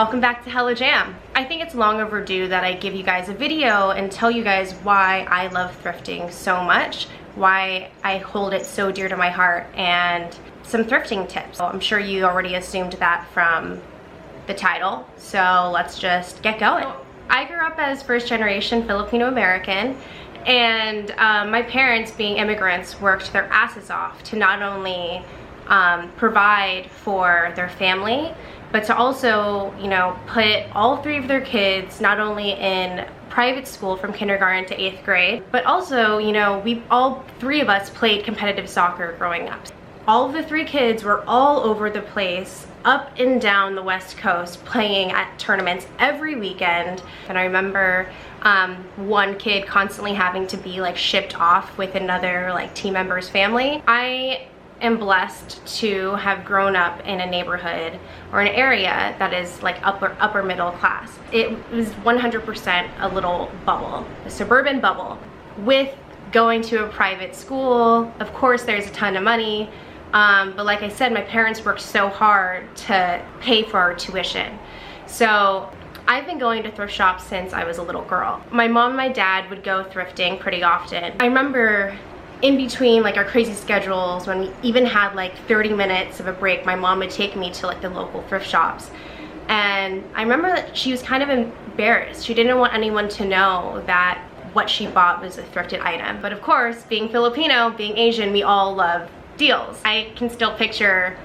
welcome back to HellaJam. I think it's long overdue that I give you guys a video and tell you guys why I love thrifting so much, why I hold it so dear to my heart, and some thrifting tips. I'm sure you already assumed that from the title, so let's just get going. I grew up as first generation Filipino American, and my parents, being immigrants, worked their asses off to not only provide for their family, but to also, you know, put all three of their kids not only in private school from kindergarten to 8th grade, but also, you know, all three of us played competitive soccer growing up. All of the three kids were all over the place, up and down the West Coast, playing at tournaments every weekend. And I remember one kid constantly having to be like shipped off with another like team member's family. I am blessed to have grown up in a neighborhood or an area that is like upper middle class. It was 100% a little bubble, a suburban bubble. With going to a private school, of course there's a ton of money, but like I said, my parents worked so hard to pay for our tuition. So I've been going to thrift shops since I was a little girl. My mom and my dad would go thrifting pretty often. I remember in between like our crazy schedules, when we even had like 30 minutes of a break, my mom would take me to like the local thrift shops. And I remember that she was kind of embarrassed. She didn't want anyone to know that what she bought was a thrifted item. But of course, being Filipino, being Asian, we all love deals. I can still picture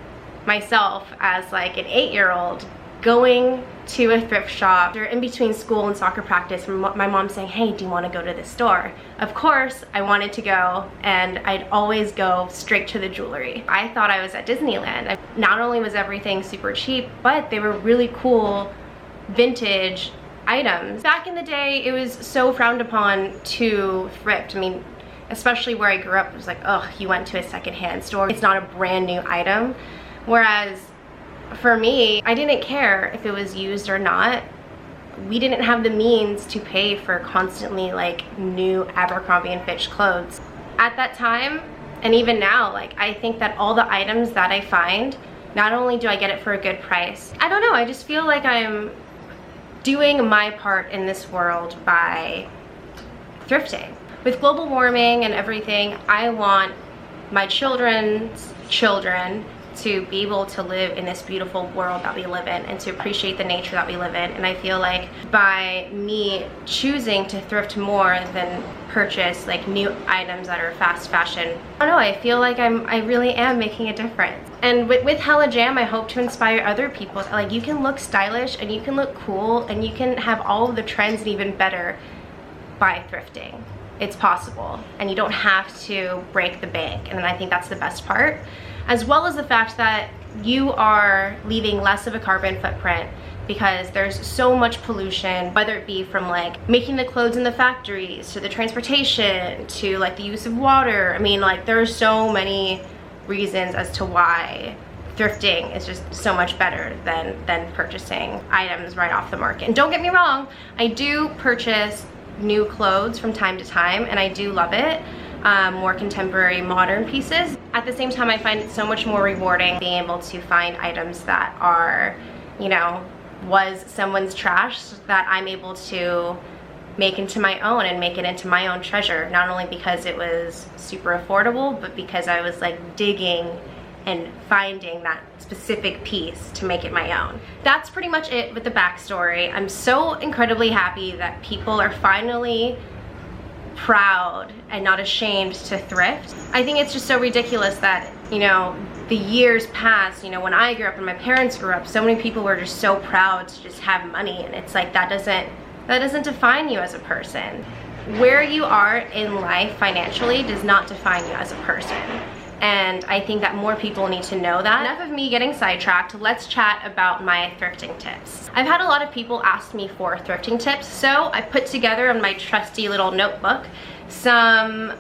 myself as like an 8-year-old going to a thrift shop or in between school and soccer practice, and my mom saying, hey, do you want to go to this store? Of course I wanted to go, and I'd always go straight to the jewelry. I thought I was at Disneyland. Not only was everything super cheap, but they were really cool vintage items. Back in the day, it was so frowned upon to thrift. I mean, especially where I grew up, it was like, oh, you went to a secondhand store, it's not a brand new item. Whereas for me, I didn't care if it was used or not. We didn't have the means to pay for constantly like new Abercrombie and Fitch clothes. At that time, and even now, like I think that all the items that I find, not only do I get it for a good price, I don't know, I just feel like I'm doing my part in this world by thrifting. With global warming and everything, I want my children's children to be able to live in this beautiful world that we live in and to appreciate the nature that we live in. And I feel like by me choosing to thrift more than purchase like new items that are fast fashion, I don't know, I feel like I really am making a difference. And with HellaJam, I hope to inspire other people. Like, you can look stylish and you can look cool and you can have all of the trends and even better by thrifting. It's possible, and you don't have to break the bank. And I think that's the best part, as well as the fact that you are leaving less of a carbon footprint, because there's so much pollution, whether it be from like making the clothes in the factories to the transportation to like the use of water. I mean, like there are so many reasons as to why thrifting is just so much better than purchasing items right off the market. And don't get me wrong, I do purchase new clothes from time to time, and I do love it. More contemporary, modern pieces. At the same time, I find it so much more rewarding being able to find items that are, you know, was someone's trash, that I'm able to make into my own and make it into my own treasure. Not only because it was super affordable, but because I was like digging and finding that specific piece to make it my own. That's pretty much it with the backstory. I'm so incredibly happy that people are finally proud and not ashamed to thrift. I think it's just so ridiculous that, you know, the years past, you know, when I grew up and my parents grew up, so many people were just so proud to just have money, and it's like that doesn't define you as a person. Where you are in life financially does not define you as a person. And I think that more people need to know that. Enough of me getting sidetracked, let's chat about my thrifting tips. I've had a lot of people ask me for thrifting tips, so I put together on my trusty little notebook some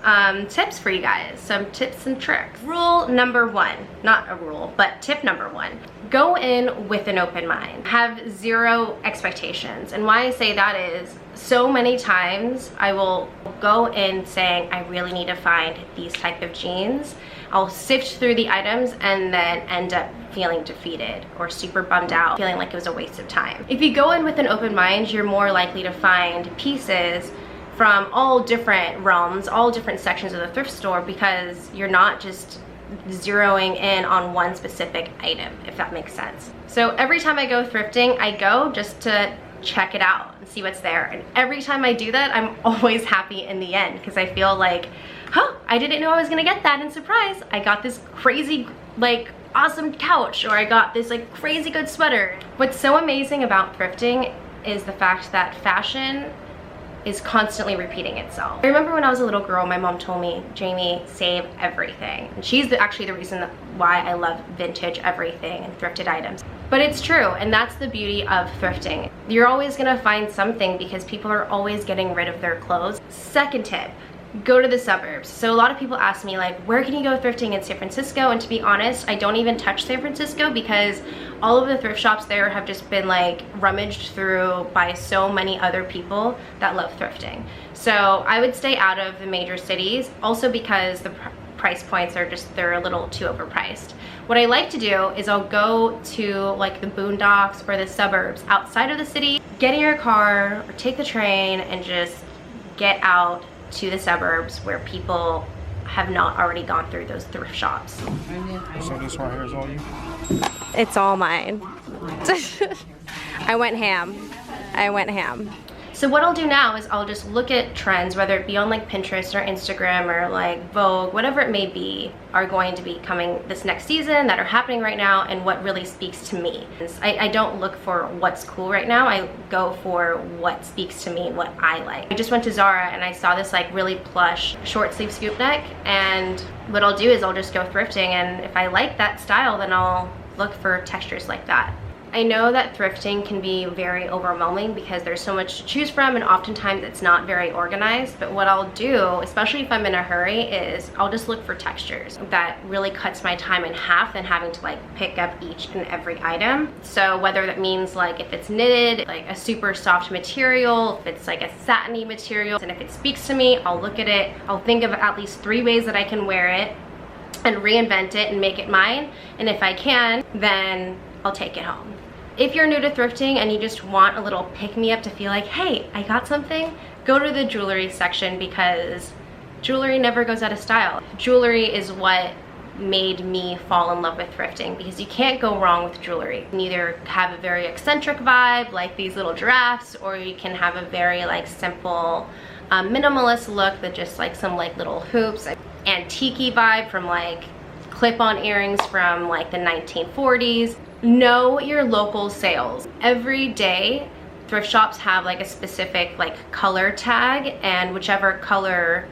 tips for you guys, some tips and tricks. Rule number one, not a rule, but tip number one, go in with an open mind. Have zero expectations. And why I say that is, so many times I will go in saying, I really need to find these type of jeans. I'll sift through the items and then end up feeling defeated or super bummed out, feeling like it was a waste of time. If you go in with an open mind, you're more likely to find pieces from all different realms, all different sections of the thrift store, because you're not just zeroing in on one specific item, if that makes sense. So every time I go thrifting, I go just to check it out and see what's there. And every time I do that, I'm always happy in the end, because I feel like, huh, I didn't know I was gonna get that, and surprise, I got this crazy, like, awesome couch, or I got this like crazy good sweater. What's so amazing about thrifting is the fact that fashion is constantly repeating itself. I remember when I was a little girl, my mom told me, Jamie, save everything. And she's actually the reason why I love vintage everything and thrifted items. But it's true, and that's the beauty of thrifting. You're always gonna find something because people are always getting rid of their clothes. Second tip, go to the suburbs. So a lot of people ask me, like, where can you go thrifting in San Francisco? And to be honest, I don't even touch San Francisco because all of the thrift shops there have just been like rummaged through by so many other people that love thrifting. So I would stay out of the major cities, also because the price points are just, they're a little too overpriced. What I like to do is I'll go to like the boondocks or the suburbs outside of the city, get in your car or take the train and just get out to the suburbs where people have not already gone through those thrift shops. So this right here is all you? It's all mine. I went ham. So what I'll do now is I'll just look at trends, whether it be on like Pinterest or Instagram or like Vogue, whatever it may be, are going to be coming this next season, that are happening right now, and what really speaks to me. I don't look for what's cool right now, I go for what speaks to me and what I like. I just went to Zara and I saw this like really plush short sleeve scoop neck, and what I'll do is I'll just go thrifting, and if I like that style, then I'll look for textures like that. I know that thrifting can be very overwhelming because there's so much to choose from, and oftentimes it's not very organized, but what I'll do, especially if I'm in a hurry, is I'll just look for textures. That really cuts my time in half than having to like pick up each and every item. So whether that means like if it's knitted, like a super soft material, if it's like a satiny material, and if it speaks to me, I'll look at it, I'll think of at least 3 ways that I can wear it and reinvent it and make it mine, and if I can, then I'll take it home. If you're new to thrifting and you just want a little pick-me-up to feel like, hey, I got something, go to the jewelry section, because jewelry never goes out of style. Jewelry is what made me fall in love with thrifting, because you can't go wrong with jewelry. You can either have a very eccentric vibe like these little giraffes, or you can have a very like simple minimalist look that just like some like little hoops, antique-y vibe from like clip-on earrings from like the 1940s. Know your local sales. Every day thrift shops have like a specific like color tag, and whichever color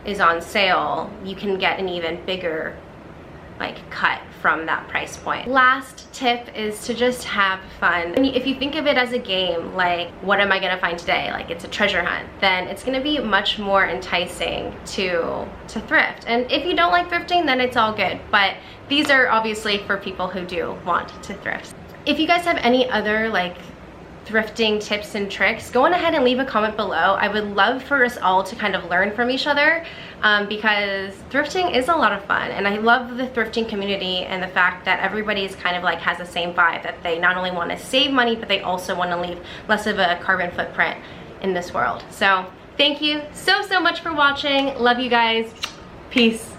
is on sale, you can get an even bigger like cut from that price point. Last tip is to just have fun. And if you think of it as a game, like what am I gonna find today, like it's a treasure hunt, then it's gonna be much more enticing to thrift. And if you don't like thrifting, then it's all good, but these are obviously for people who do want to thrift. If you guys have any other like thrifting tips and tricks, go on ahead and leave a comment below. I would love for us all to kind of learn from each other, because thrifting is a lot of fun, and I love the thrifting community and the fact that everybody is kind of like has the same vibe, that they not only want to save money, but they also want to leave less of a carbon footprint in this world. So thank you so much for watching. Love you guys. Peace.